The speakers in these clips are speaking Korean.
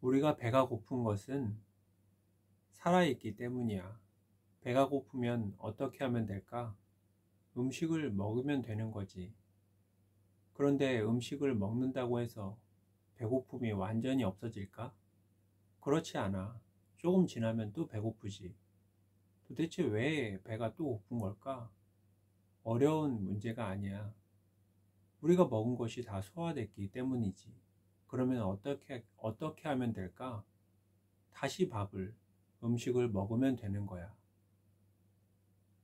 우리가 배가 고픈 것은 살아있기 때문이야. 배가 고프면 어떻게 하면 될까? 음식을 먹으면 되는 거지. 그런데 음식을 먹는다고 해서 배고픔이 완전히 없어질까? 그렇지 않아. 조금 지나면 또 배고프지. 도대체 왜 배가 또 고픈 걸까? 어려운 문제가 아니야. 우리가 먹은 것이 다 소화됐기 때문이지. 그러면 어떻게 하면 될까? 다시 음식을 먹으면 되는 거야.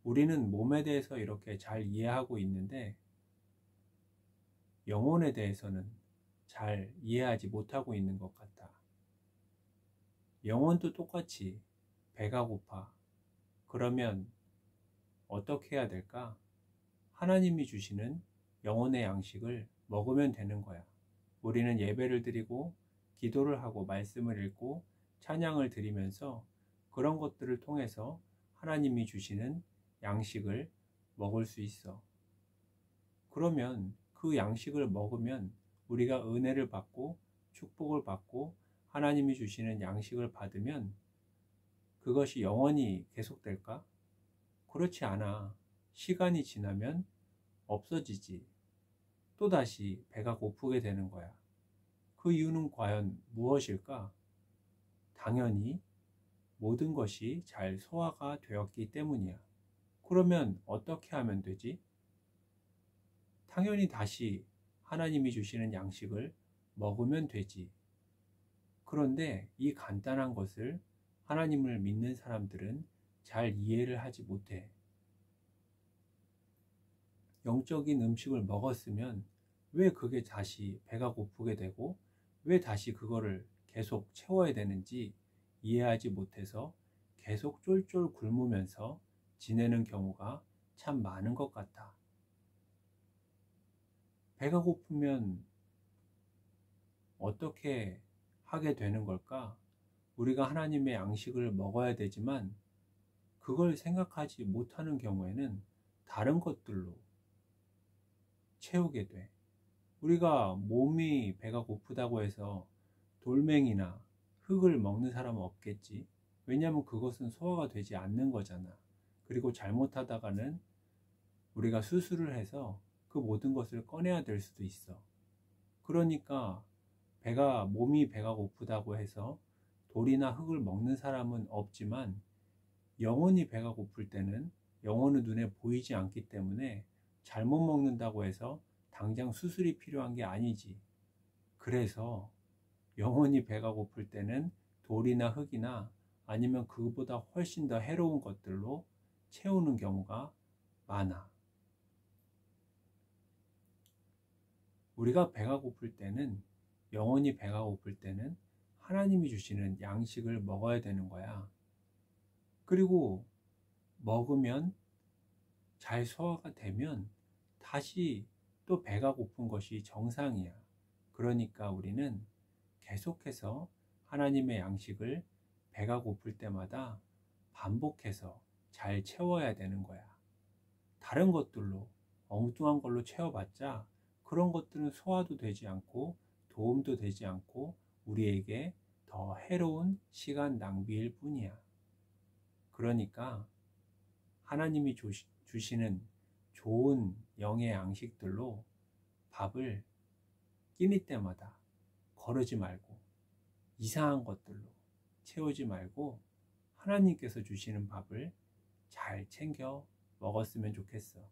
우리는 몸에 대해서 이렇게 잘 이해하고 있는데, 영혼에 대해서는 잘 이해하지 못하고 있는 것 같아. 영혼도 똑같이 배가 고파. 그러면 어떻게 해야 될까? 하나님이 주시는 영혼의 양식을 먹으면 되는 거야. 우리는 예배를 드리고 기도를 하고 말씀을 읽고 찬양을 드리면서 그런 것들을 통해서 하나님이 주시는 양식을 먹을 수 있어. 그러면 그 양식을 먹으면 우리가 은혜를 받고 축복을 받고 하나님이 주시는 양식을 받으면 그것이 영원히 계속될까? 그렇지 않아. 시간이 지나면 없어지지. 또다시 배가 고프게 되는 거야. 그 이유는 과연 무엇일까? 당연히 모든 것이 잘 소화가 되었기 때문이야. 그러면 어떻게 하면 되지? 당연히 다시 하나님이 주시는 양식을 먹으면 되지. 그런데 이 간단한 것을 하나님을 믿는 사람들은 잘 이해를 하지 못해. 영적인 음식을 먹었으면 왜 그게 다시 배가 고프게 되고 왜 다시 그거를 계속 채워야 되는지 이해하지 못해서 계속 쫄쫄 굶으면서 지내는 경우가 참 많은 것 같아. 배가 고프면 어떻게 하게 되는 걸까? 우리가 하나님의 양식을 먹어야 되지만 그걸 생각하지 못하는 경우에는 다른 것들로 채우게 돼. 우리가 몸이 배가 고프다고 해서 돌멩이나 흙을 먹는 사람은 없겠지. 왜냐하면 그것은 소화가 되지 않는 거잖아. 그리고 잘못하다가는 우리가 수술을 해서 그 모든 것을 꺼내야 될 수도 있어. 그러니까 몸이 배가 고프다고 해서 돌이나 흙을 먹는 사람은 없지만 영혼이 배가 고플 때는 영혼은 눈에 보이지 않기 때문에 잘못 먹는다고 해서 당장 수술이 필요한 게 아니지. 그래서 영혼이 배가 고플 때는 돌이나 흙이나 아니면 그보다 훨씬 더 해로운 것들로 채우는 경우가 많아. 우리가 배가 고플 때는, 영혼이 배가 고플 때는 하나님이 주시는 양식을 먹어야 되는 거야. 그리고 먹으면 잘 소화가 되면 다시 또 배가 고픈 것이 정상이야. 그러니까 우리는 계속해서 하나님의 양식을 배가 고플 때마다 반복해서 잘 채워야 되는 거야. 다른 것들로 엉뚱한 걸로 채워봤자 그런 것들은 소화도 되지 않고 도움도 되지 않고 우리에게 더 해로운 시간 낭비일 뿐이야. 그러니까 하나님이 주시는 좋은 영의 양식들로 밥을 끼니 때마다 거르지 말고 이상한 것들로 채우지 말고 하나님께서 주시는 밥을 잘 챙겨 먹었으면 좋겠어.